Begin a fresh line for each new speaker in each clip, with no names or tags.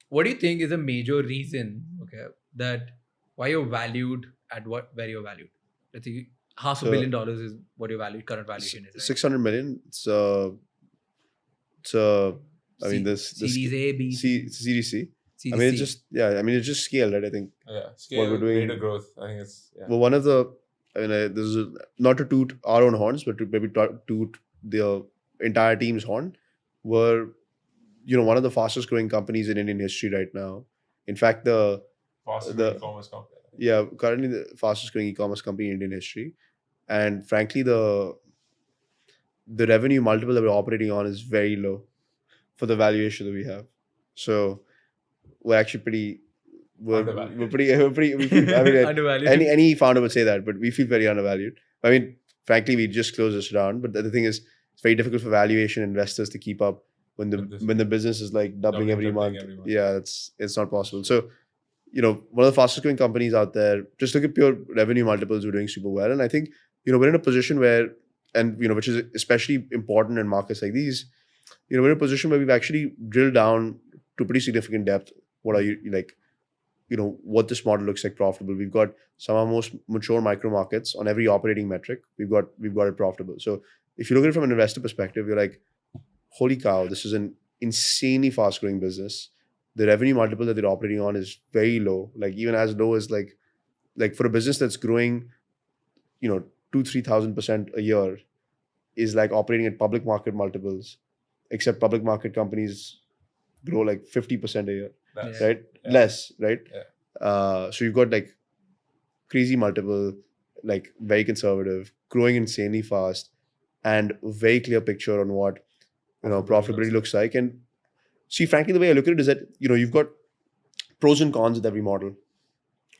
what do you think is a major reason, okay, that why you're valued at where you're valued? Let's say $500 million is what your current valuation is, right?
600 million. I mean, this
Series A, B, C.
it's Series C.
Series
I mean, it's
C.
just it's just scale, right? I think
Scale,
what we're doing,
rate of growth. I think it's
well, one of the, I mean, this is not to toot our own horns, but to maybe toot the entire team's horn. We're one of the fastest growing companies in Indian history right now. In fact,
fastest growing e-commerce company.
Yeah, currently the fastest growing e-commerce company in Indian history, and frankly, the revenue multiple that we're operating on is very low for the valuation that we have. So we're actually pretty. We're pretty. We feel, I mean,
Undervalued.
any founder would say that, but we feel very undervalued. I mean, frankly, we just closed this round, but the thing is, it's very difficult for valuation investors to keep up when the business is like doubling every month. Yeah, it's not possible. So, one of the fastest growing companies out there. Just look at pure revenue multiples. We're doing super well, and I think we're in a position where, and which is especially important in markets like these. We're in a position where we've actually drilled down to pretty significant depth. What are you like? What this model looks like profitable. We've got some of our most mature micro markets on every operating metric. We've got it profitable. So if you look at it from an investor perspective, you're like, holy cow, this is an insanely fast growing business. The revenue multiple that they're operating on is very low, like even as low as like for a business that's growing, 2,000-3,000% a year, is like operating at public market multiples, except public market companies grow like 50% a year. Right? Yeah. Less, right? Yeah. So you've got like crazy multiple, like very conservative, growing insanely fast, and very clear picture on what profitability looks like. And see, frankly, the way I look at it is that you've got pros and cons with every model,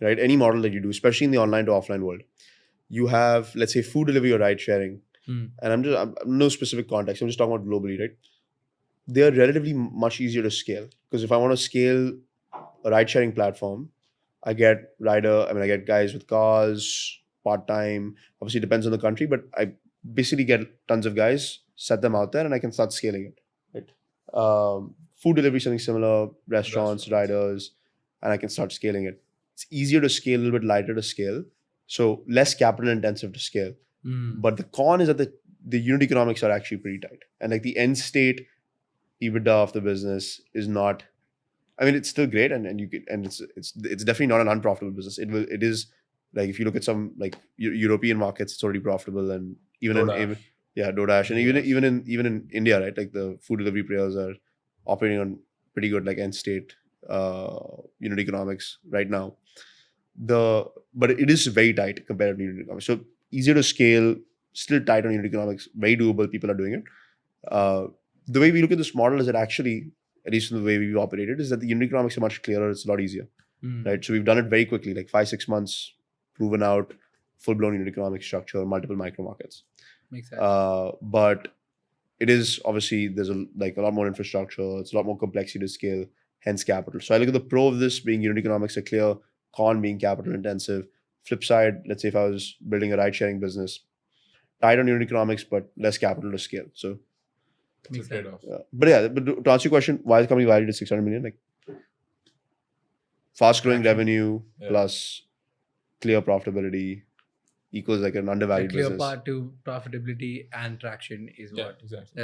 right? Any model that you do, especially in the online to offline world, you have, let's say, food delivery or ride sharing, and I'm no specific context. I'm just talking about globally, right? They are relatively much easier to scale, because if I want to scale a ride sharing platform, I get guys with cars, part time. Obviously, it depends on the country, but I basically get tons of guys, set them out there, and I can start scaling it. Right? Food delivery, something similar, restaurants, riders, and I can start scaling it. It's easier to scale, a little bit lighter to scale, so less capital intensive to scale. But the con is that the unit economics are actually pretty tight, and like the end state EBITDA of the business is not. I mean, it's still great, and it's definitely not an unprofitable business. It is like, if you look at some like European markets, it's already profitable, and even DoorDash. DoorDash, and even in India, right? Like the food delivery players are operating on pretty good like end state unit economics right now. But it is very tight compared to unit economics. So easier to scale, still tight on unit economics, very doable. People are doing it. The way we look at this model is that actually, at least in the way we've operated, is that the unit economics are much clearer. It's a lot easier, right? So we've done it very quickly, like 5-6 months, proven out, full-blown unit economic structure, multiple micro markets.
Makes sense.
But it is obviously, there's a lot more infrastructure. It's a lot more complexity to scale, hence capital. So I look at the pro of this being unit economics are clear, con being capital intensive. Flip side, let's say if I was building a ride sharing business, tight on unit economics but less capital to scale. So
makes sense.
But to answer your question, why is the company valued at 600 million? Like, fast growing revenue plus clear profitability equals like an undervalued business.
The clear path to profitability and traction is what.
Exactly.